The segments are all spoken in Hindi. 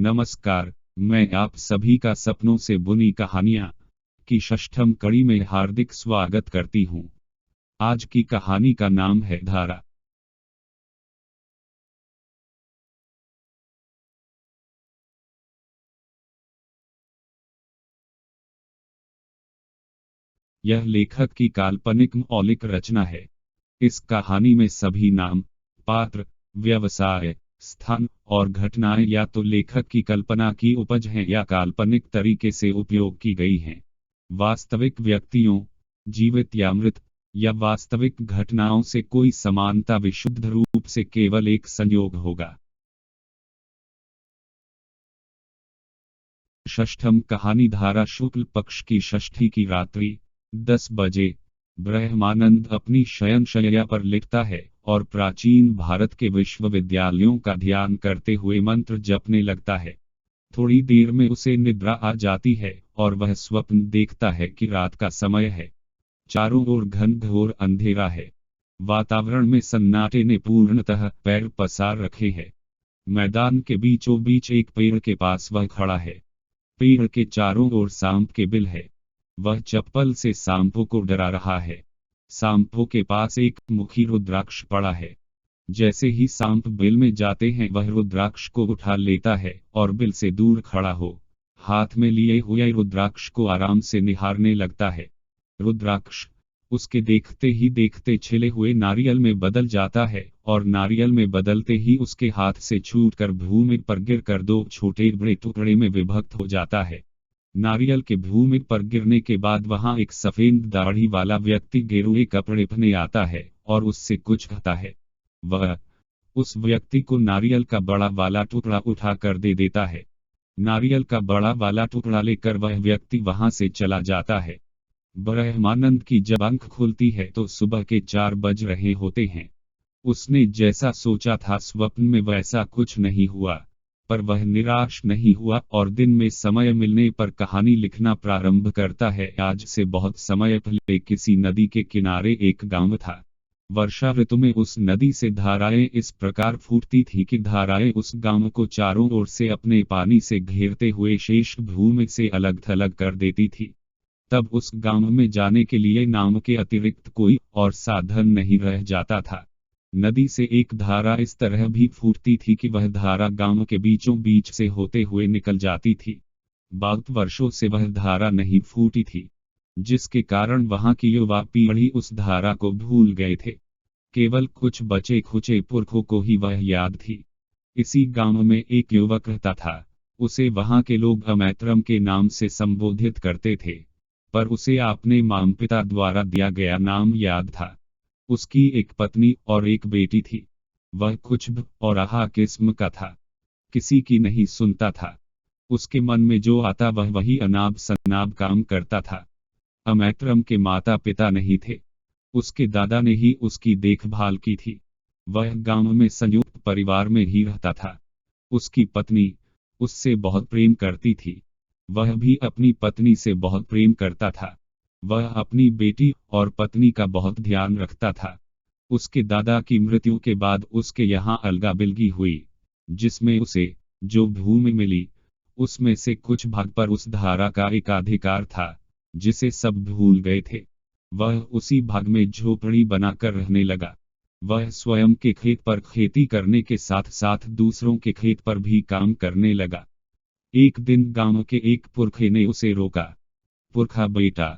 नमस्कार, मैं आप सभी का सपनों से बुनी कहानियां की षष्ठम कड़ी में हार्दिक स्वागत करती हूं। आज की कहानी का नाम है धारा। यह लेखक की काल्पनिक मौलिक रचना है। इस कहानी में सभी नाम, पात्र, व्यवसाय, स्थान और घटनाएं या तो लेखक की कल्पना की उपज हैं या काल्पनिक तरीके से उपयोग की गई हैं। वास्तविक व्यक्तियों, जीवित या मृत, या वास्तविक घटनाओं से कोई समानता विशुद्ध रूप से केवल एक संयोग होगा। षष्ठम कहानी धारा शुक्ल पक्ष की षष्ठी की रात्रि 10 बजे ब्रह्मानंद अपनी शयनशैया पर लिखता है और प्राचीन भारत के विश्वविद्यालयों का ध्यान करते हुए मंत्र जपने लगता है। थोड़ी देर में उसे निद्रा आ जाती है और वह स्वप्न देखता है कि रात का समय है। चारों ओर घनघोर अंधेरा है। वातावरण में सन्नाटे ने पूर्णतः पैर पसार रखे हैं। मैदान के बीचों बीच एक पेड़ के पास वह खड़ा है। पेड़ के चारों ओर सांप के बिल है। वह चप्पल से सांपों को डरा रहा है। सांपों के पास एक मुखी रुद्राक्ष पड़ा है। जैसे ही सांप बिल में जाते हैं वह रुद्राक्ष को उठा लेता है और बिल से दूर खड़ा हो हाथ में लिए हुए रुद्राक्ष को आराम से निहारने लगता है। रुद्राक्ष उसके देखते ही देखते छिले हुए नारियल में बदल जाता है और नारियल में बदलते ही उसके हाथ से छूटकर भूमि पर गिरकर दो छोटे बड़े टुकड़े में विभक्त हो जाता है। नारियल के भूमि पर गिरने के बाद वहां एक सफेद दाढ़ी वाला व्यक्ति गेरुए कपड़े पहने आता है और उससे कुछ कहता है। वह उस व्यक्ति को नारियल का बड़ा वाला टुकड़ा उठा कर दे देता है। नारियल का बड़ा वाला टुकड़ा लेकर वह व्यक्ति वहां से चला जाता है। ब्रह्मानंद की जब आंख खुलती है तो सुबह के 4 बज रहे होते हैं। उसने जैसा सोचा था स्वप्न में वैसा कुछ नहीं हुआ, पर वह निराश नहीं हुआ और दिन में समय मिलने पर कहानी लिखना प्रारंभ करता है। आज से बहुत समय पहले किसी नदी के किनारे एक गांव था। वर्षा ऋतु में उस नदी से धाराएं इस प्रकार फूटती थी कि धाराएं उस गांव को चारों ओर से अपने पानी से घेरते हुए शेष भूमि से अलग थलग कर देती थी। तब उस गांव में जाने के लिए नाव के अतिरिक्त कोई और साधन नहीं रह जाता था। नदी से एक धारा इस तरह भी फूटती थी कि वह धारा गांव के बीचों बीच से होते हुए निकल जाती थी। बहुत वर्षों से वह धारा नहीं फूटी थी, जिसके कारण वहां की युवा पीढ़ी उस धारा को भूल गए थे। केवल कुछ बचे खुचे पुरखों को ही वह याद थी। इसी गांव में एक युवक रहता था। उसे वहां के लोग अमैत्रम के नाम से संबोधित करते थे, पर उसे अपने माता पिता द्वारा दिया गया नाम याद था। उसकी एक पत्नी और एक बेटी थी। वह कुछ भ और आहा किस्म का था, किसी की नहीं सुनता था। उसके मन में जो आता वह वही अनाब शनाब काम करता था। अमैत्रम के माता पिता नहीं थे। उसके दादा ने ही उसकी देखभाल की थी। वह गांव में संयुक्त परिवार में ही रहता था। उसकी पत्नी उससे बहुत प्रेम करती थी। वह भी अपनी पत्नी से बहुत प्रेम करता था। वह अपनी बेटी और पत्नी का बहुत ध्यान रखता था। उसके दादा की मृत्यु के बाद उसके यहाँ अलगा बिलगी हुई, जिसमें उसे जो भूमि मिली उसमें से कुछ भाग पर उस धारा का एकाधिकार था, जिसे सब भूल गए थे। वह उसी भाग में झोपड़ी बनाकर रहने लगा। वह स्वयं के खेत पर खेती करने के साथ साथ दूसरों के खेत पर भी काम करने लगा। एक दिन गांव के एक पुरखे ने उसे रोका। पुरखा, बेटा,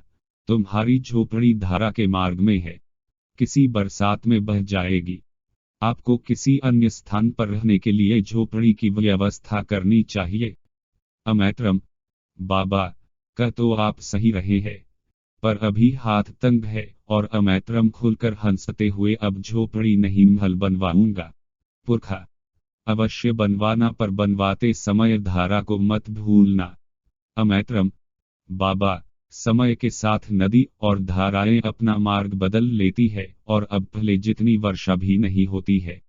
तुम्हारी झोपड़ी धारा के मार्ग में है, किसी बरसात में बह जाएगी। आपको किसी अन्य स्थान पर रहने के लिए झोपड़ी की व्यवस्था करनी चाहिए। अमैत्रम, बाबा, कह तो आप सही रहे हैं, पर अभी हाथ तंग है और अमैत्रम खुलकर हंसते हुए अब झोपड़ी नहीं महल बनवाऊंगा। पुरखा, अवश्य बनवाना, पर बनवाते समय धारा को मत भूलना। अमैत्रम, बाबा, समय के साथ नदी और धाराएं अपना मार्ग बदल लेती है और अब पहले जितनी वर्षा भी नहीं होती है।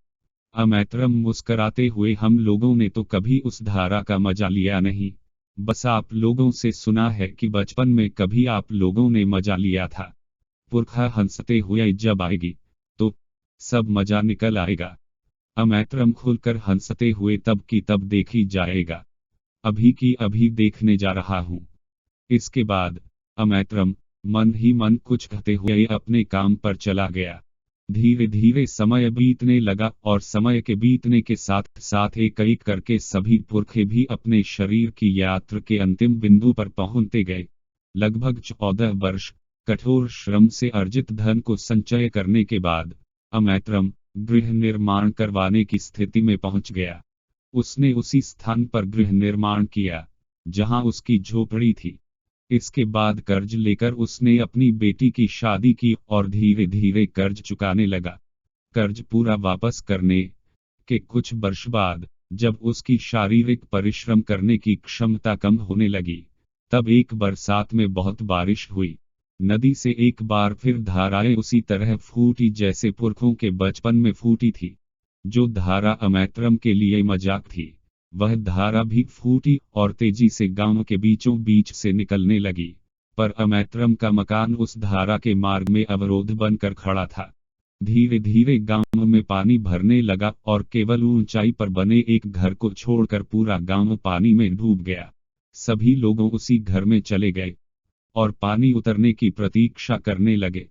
अमैत्रम मुस्कराते हुए, हम लोगों ने तो कभी उस धारा का मजा लिया नहीं, बस आप लोगों से सुना है कि बचपन में कभी आप लोगों ने मजा लिया था। पुरखा हंसते हुए, जब आएगी तो सब मजा निकल आएगा। अमैत्रम खुलकर हंसते हुए, तब की तब देखी जाएगा। अभी की अभी देखने जा रहा हूँ। इसके बाद अमैत्रम मन ही मन कुछ कहते हुए अपने काम पर चला गया। धीरे धीरे समय बीतने लगा और समय के बीतने के साथ साथ एक एक करके सभी पुरखे भी अपने शरीर की यात्रा के अंतिम बिंदु पर पहुंचते गए। लगभग 14 वर्ष कठोर श्रम से अर्जित धन को संचय करने के बाद अमैत्रम गृह निर्माण करवाने की स्थिति में पहुंच गया। उसने उसी स्थान पर गृह निर्माण किया जहां उसकी झोपड़ी थी। इसके बाद कर्ज लेकर उसने अपनी बेटी की शादी की और धीरे धीरे कर्ज चुकाने लगा। कर्ज पूरा वापस करने के कुछ वर्ष बाद जब उसकी शारीरिक परिश्रम करने की क्षमता कम होने लगी, तब एक बरसात में बहुत बारिश हुई। नदी से एक बार फिर धाराएं उसी तरह फूटी जैसे पुरखों के बचपन में फूटी थी। जो धारा अमैत्रम के लिए मजाक थी, वह धारा भी फूटी और तेजी से गांव के बीचों बीच से निकलने लगी। पर अमैत्रम का मकान उस धारा के मार्ग में अवरोध बनकर खड़ा था। धीरे धीरे गांव में पानी भरने लगा और केवल ऊंचाई पर बने एक घर को छोड़कर पूरा गांव पानी में डूब गया। सभी लोगों उसी घर में चले गए और पानी उतरने की प्रतीक्षा करने लगे।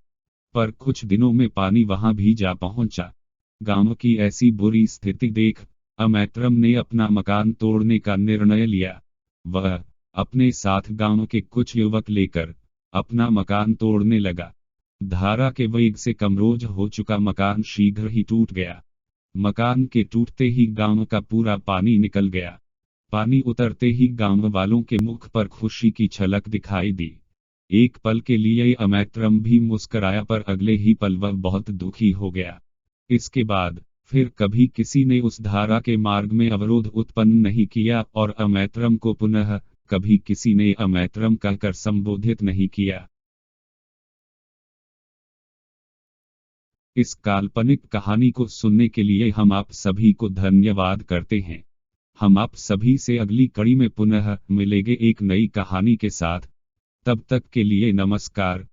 पर कुछ दिनों में पानी वहां भी जा पहुंचा। गांव की ऐसी बुरी स्थिति देख अमैत्रम ने अपना मकान तोड़ने का निर्णय लिया। वह अपने साथ गांव के कुछ युवक लेकर अपना मकान तोड़ने लगा। धारा के वेग से कमजोर हो चुका मकान शीघ्र ही टूट गया। मकान के टूटते ही गांव का पूरा पानी निकल गया। पानी उतरते ही गांव वालों के मुख पर खुशी की झलक दिखाई दी। एक पल के लिए अमैत्रम भी मुस्कराया, पर अगले ही पल वह बहुत दुखी हो गया। इसके बाद फिर कभी किसी ने उस धारा के मार्ग में अवरोध उत्पन्न नहीं किया और अमैत्रम को पुनः कभी किसी ने अमैत्रम कहकर संबोधित नहीं किया। इस काल्पनिक कहानी को सुनने के लिए हम आप सभी को धन्यवाद करते हैं। हम आप सभी से अगली कड़ी में पुनः मिलेंगे एक नई कहानी के साथ। तब तक के लिए नमस्कार।